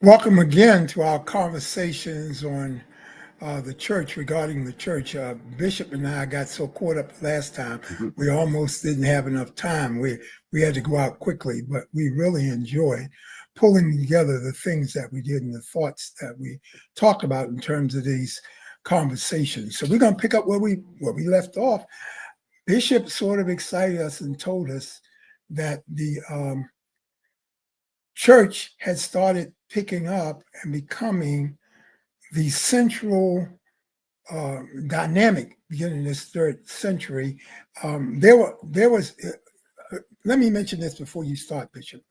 Welcome again to our conversations on the church regarding the church. Bishop and I got so caught up last time, Mhm. we almost didn't have enough time. We had to go out quickly, but we really enjoyed pulling together the things that we did and the thoughts that we talked about in terms of these conversations. So we're going to pick up where we left off. Bishop sort of excited us and told us that the church had started picking up and becoming the central dynamic beginning this third century. There was. Let me mention this before you start, Bishop.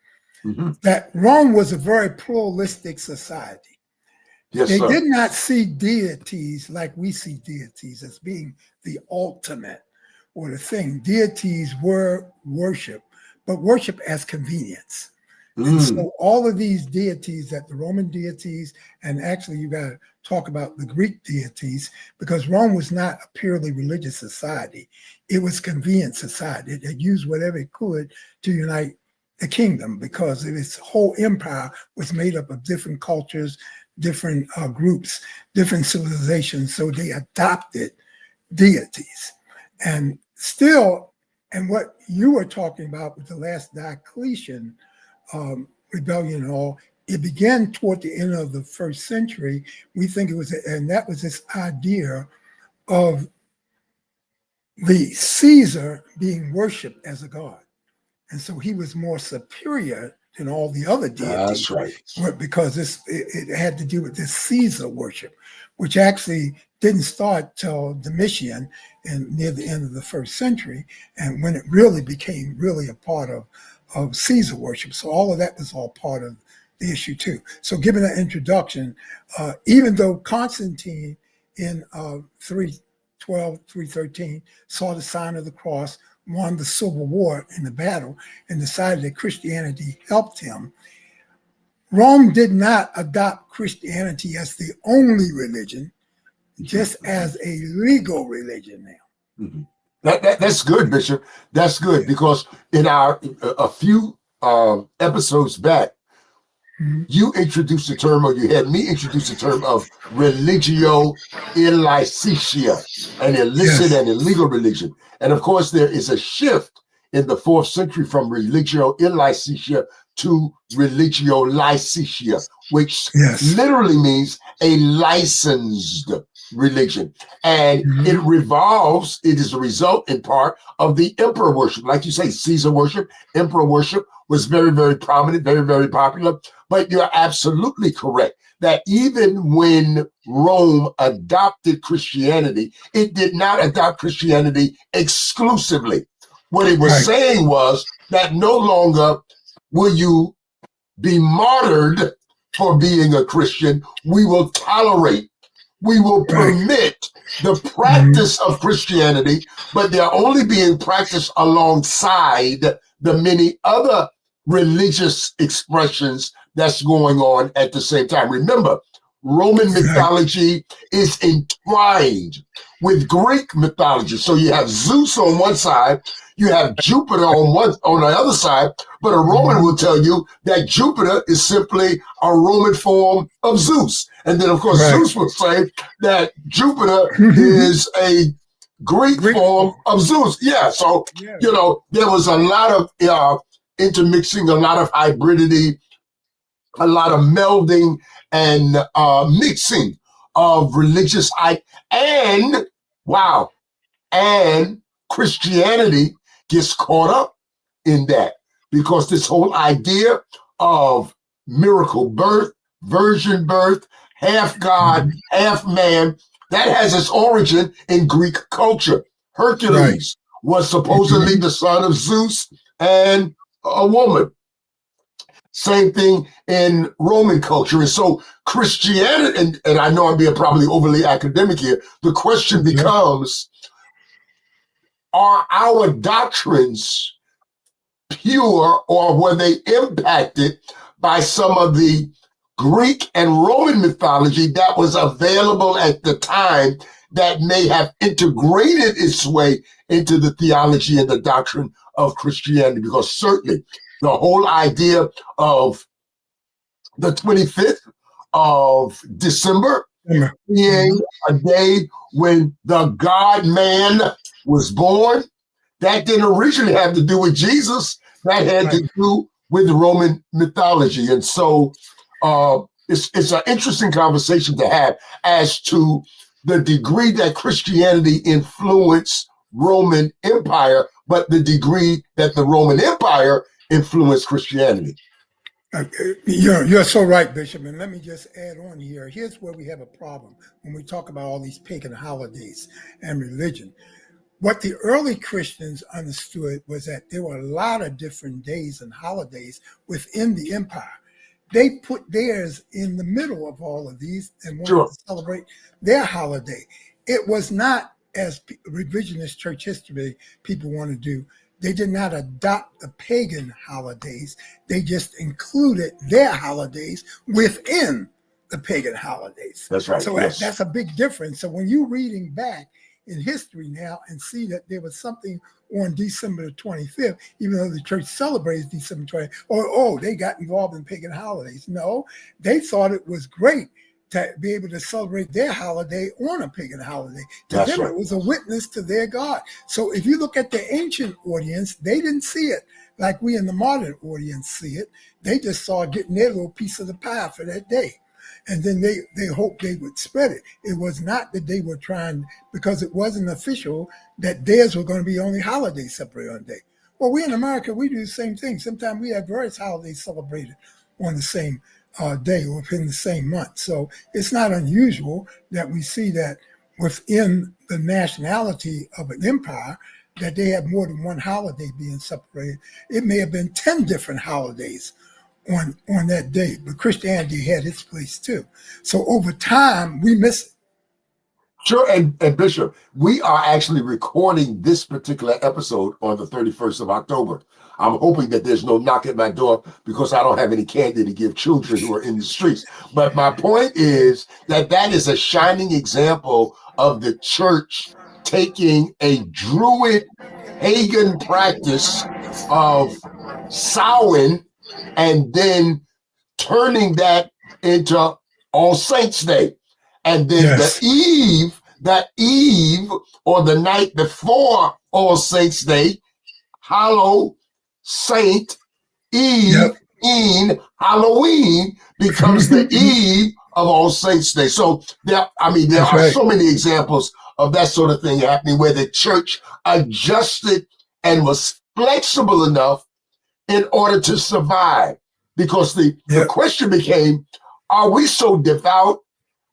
Mhm. That Rome was a very pluralistic society. Yes, They sir. did not see deities like we see deities as being the ultimate or the thing. Deities were worship, but worship as convenience. And Mm. so all of these deities that the Roman deities, and actually you got to talk about the Greek deities, because Rome was not a purely religious society. It was convenient society. It had used whatever it could to unite the kingdom because its whole empire was made up of different cultures, different groups, different civilizations. So they adopted deities. And still, and what you were talking about with the last Diocletian rebellion and all, it began toward the end of the first century. We think it was, and that was this idea of the Caesar being worshipped as a god. And so he was more superior than all the other That's deities right. because it had to do with this Caesar worship, which actually didn't start till Domitian and near the end of the first century, and when it really became really a part of Caesar worship. So all of that was all part of the issue too. So given that introduction, even though Constantine in 312, 313 saw the sign of the cross, won the Civil War in the battle, and decided that Christianity helped him, Rome did not adopt Christianity as the only religion, just as a legal religion now. Mhm. That's good, Bishop. That's good Yeah. because in our a few episodes back, Mhm. you introduced the term, or you had me introduce the term of religio illicita, an illicit Yes. and illegal religion. And of course, there is a shift in the fourth century from religio illicita to religio licita, which Yes. literally means a licensed religion. And Mhm. it is a result in part of the emperor worship. Like you say, Caesar worship, emperor worship was very, very prominent, very, very popular. But you're absolutely correct that even when Rome adopted Christianity, it did not adopt Christianity exclusively. What it was Right. saying was that no longer will you be martyred for being a Christian. We will tolerate, we will Right. permit the Mhm. practice of Christianity, but they're only being practiced alongside the many other religious expressions that's going on at the same time. Remember, Roman Right. mythology is entwined with Greek mythology. So you have Zeus on one side, you have Jupiter on the other side, but a Roman Mhm. will tell you that Jupiter is simply a Roman form of Zeus. And then, of course, Right. Zeus will say that Jupiter is a Greek Greek form form. of Zeus. Yeah, so, Yeah. there was a lot of intermixing, a lot of hybridity, a lot of melding and mixing of and wow, and Christianity gets caught up in that because this whole idea of miracle birth, virgin birth, half God, Mhm. half man, that has its origin in Greek culture. Right. Hercules was supposedly Mhm. the son of Zeus and a woman. Same thing in Roman culture. And so Christianity, and I know I'm being probably overly academic here, the question Okay. becomes, are our doctrines pure or were they impacted by some of the Greek and Roman mythology that was available at the time that may have integrated its way into the theology and the doctrine of Christianity? Because certainly the whole idea of the 25th of December being Mm-hmm. a day when the God-man was born. That didn't originally have to do with Jesus. That had Right. to do with Roman mythology. And so it's an interesting conversation to have as to the degree that Christianity influenced Roman Empire, but the degree that the Roman Empire influenced Christianity. You're so right, Bishop. And let me just add on here. Here's where we have a problem when we talk about all these pagan holidays and religion. What the early Christians understood was that there were a lot of different days and holidays within the empire. They put theirs in the middle of all of these and wanted Sure. to celebrate their holiday. It was not, as revisionist church history people want to do, they did not adopt the pagan holidays. They just included their holidays within the pagan holidays. That's right. So Yes. that's a big difference. So when you're reading back in history now and see that there was something on December the 25th, even though the church celebrates December 20th, or they got involved in pagan holidays. No, they thought it was great to be able to celebrate their holiday on a pagan holiday. To That's them, right. it was a witness to their God. So if you look at the ancient audience, they didn't see it like we in the modern audience see it. They just saw getting their little piece of the pie for that day. And then they hoped they would spread it. It was not that they were trying, because it wasn't official, that theirs were going to be only holidays separated on a day. Well, we in America, we do the same thing. Sometimes we have various holidays celebrated on the same day or within the same month. So it's not unusual that we see that within the nationality of an empire, that they have more than one holiday being separated. It may have been 10 different holidays on that day, but Christianity had its place too. So over time, we miss it. Sure, and Bishop, we are actually recording this particular episode on the 31st of October. I'm hoping that there's no knock at my door because I don't have any candy to give children who are in the streets. But my point is that that is a shining example of the church taking a Druid pagan practice of Samhain and then turning that into All Saints' Day. And then Yes. that eve or the night before All Saints' Day, Hallow Saint Eve Yep. in Halloween becomes the eve of All Saints' Day. So there That's are right. so many examples of that sort of thing happening where the church adjusted and was flexible enough in order to survive. Because the Yep. question became, are we so devout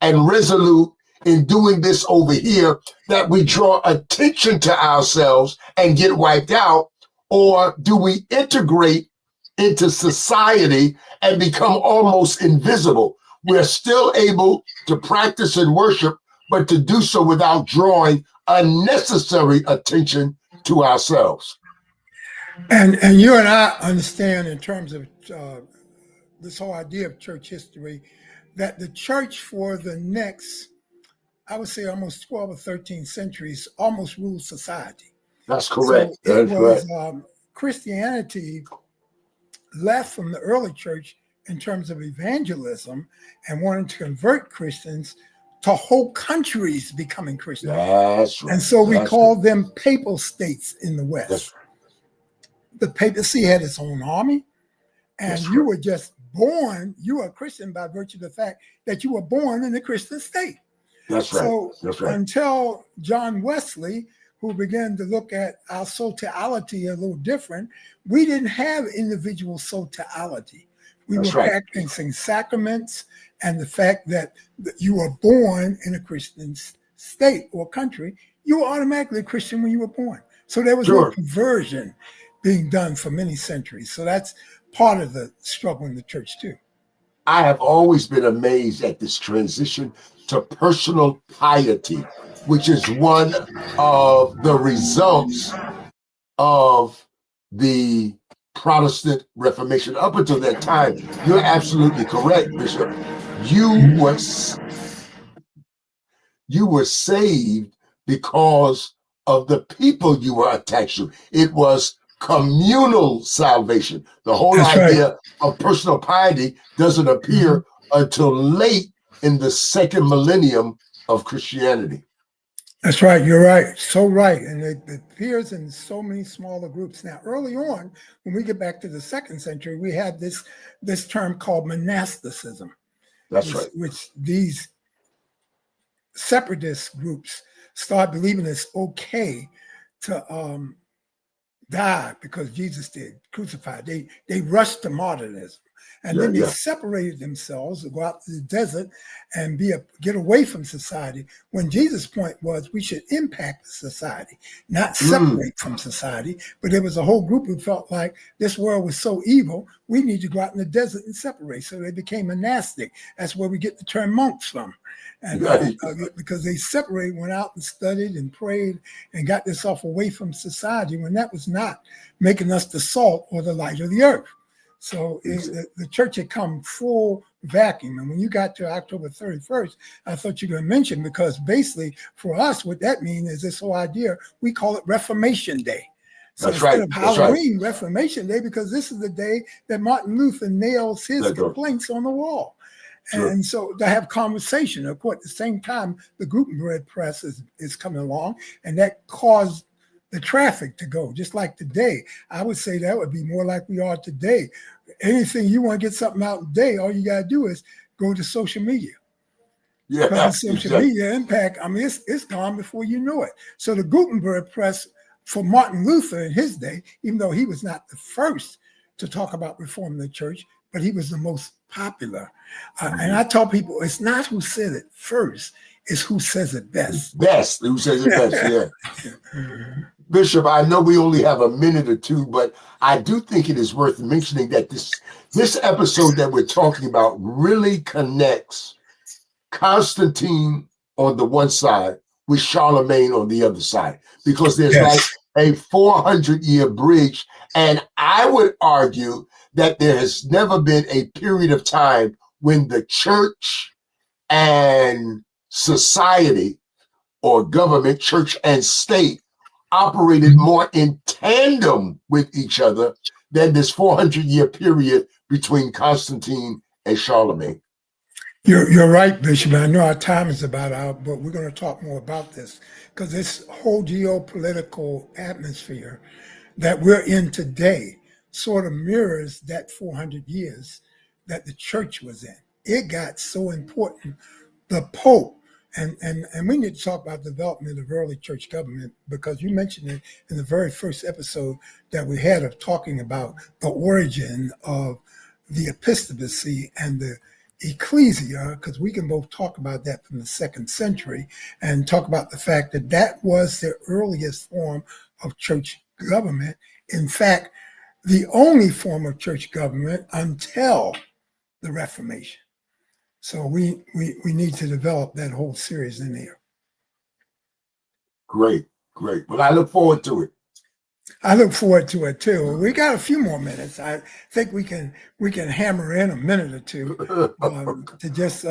and resolute in doing this over here that we draw attention to ourselves and get wiped out? Or do we integrate into society and become almost invisible? We're still able to practice and worship, but to do so without drawing unnecessary attention to ourselves. And you and I understand in terms of this whole idea of church history that the church for the next, I would say almost 12 or 13 centuries, almost ruled society. That's So correct. it That's was correct. Christianity left from the early church in terms of evangelism and wanted to convert Christians to whole countries becoming Christian. That's right. And so we That's call them papal states in the West. That's The papacy had its own army, and That's you right. were just born, you were a Christian by virtue of the fact that you were born in a Christian state. That's right. So That's right. until John Wesley, who began to look at our soteriology a little different, we didn't have individual soteriology. We That's were right. practicing sacraments and the fact that you were born in a Christian state or country, you were automatically a Christian when you were born. So there was no Sure. conversion being done for many centuries. So that's part of the struggle in the church too. I have always been amazed at this transition to personal piety, which is one of the results of the Protestant Reformation. Up until that time, you're absolutely correct, Bishop. You were saved because of the people you were attached to. It was communal salvation. The whole That's idea of personal piety doesn't appear until late in the second millennium of Christianity. That's right. You're right. So right. And it appears in so many smaller groups. Now, early on, when we get back to the second century, we had this term called monasticism. That's right. Which these separatist groups start believing it's okay to die because Jesus did crucified. They rushed to martyrdom. And then they separated themselves to go out to the desert and get away from society. When Jesus' point was we should impact society, not separate from society. But there was a whole group who felt like this world was so evil, we need to go out in the desert and separate. So they became monastic. That's where we get the term monks from. And because they separated, went out and studied and prayed and got themselves away from society when that was not making us the salt or the light of the earth. So the church had come full vacuum. And when you got to October 31st, I thought you were going to mention, because basically for us, what that means is this whole idea, we call it Reformation Day. So instead of Halloween, Reformation Day, because this is the day that Martin Luther nails his complaints on the wall. And so to have conversation, of course, at the same time, the Gutenberg press is coming along, and that caused the traffic to go, just like today. I would say that would be more like we are today. Anything you want to get something out today, all you got to do is go to social media. Yeah, because social media impact, I mean, it's gone before you know it. So the Gutenberg press for Martin Luther in his day, even though he was not the first to talk about reforming the church, but he was the most popular. And I tell people, it's not who said it first, it's who says it best. Who says it best, yeah. Bishop, I know we only have a minute or two, but I do think it is worth mentioning that this episode that we're talking about really connects Constantine on the one side with Charlemagne on the other side, because there's like a 400-year bridge. And I would argue that there has never been a period of time when the church and society, or government, church and state, operated more in tandem with each other than this 400-year period between Constantine and Charlemagne. You're right, Bishop. I know our time is about out, but we're going to talk more about this, because this whole geopolitical atmosphere that we're in today sort of mirrors that 400 years that the church was in. It got so important. The Pope, and we need to talk about the development of early church government, because you mentioned it in the very first episode that we had of talking about the origin of the episcopacy and the ecclesia, because we can both talk about that from the second century and talk about the fact that that was the earliest form of church government. In fact, the only form of church government until the Reformation. So we need to develop that whole series in there. Great. Well, I look forward to it. I look forward to it too. We got a few more minutes. I think we can hammer in a minute or two to just.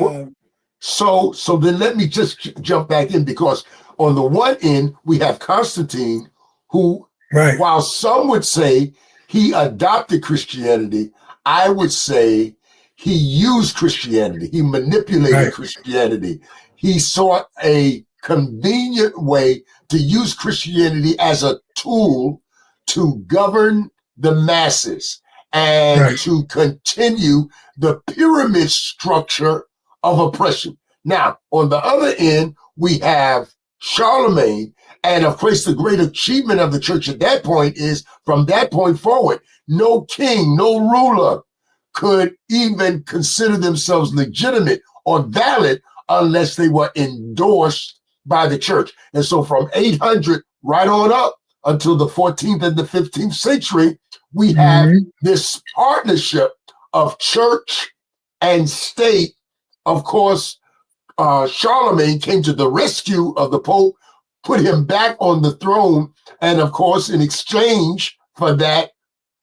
So then let me just jump back in, because on the one end we have Constantine, who, while some would say he adopted Christianity, I would say he used Christianity. He manipulated Christianity. He sought a convenient way to use Christianity as a tool to govern the masses and to continue the pyramid structure of oppression. Now, on the other end, we have Charlemagne. And of course, the great achievement of the church at that point is, from that point forward, no king, no ruler could even consider themselves legitimate or valid unless they were endorsed by the church. And so from 800 right on up until the 14th and the 15th century, we have this partnership of church and state. Of course, Charlemagne came to the rescue of the Pope, put him back on the throne. And of course, in exchange for that,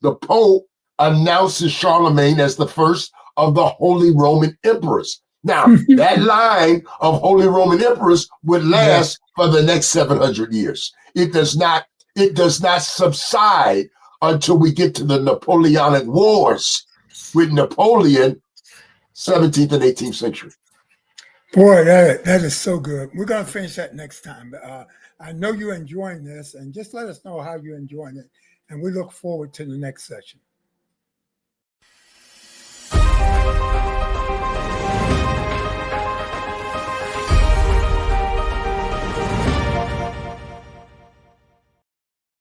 the Pope announces Charlemagne as the first of the Holy Roman Emperors. Now, that line of Holy Roman Emperors would last for the next 700 years. It does not subside until we get to the Napoleonic Wars with Napoleon, 17th and 18th century. Boy, that is so good. We're going to finish that next time. I know you're enjoying this, and just let us know how you're enjoying it. And we look forward to the next session.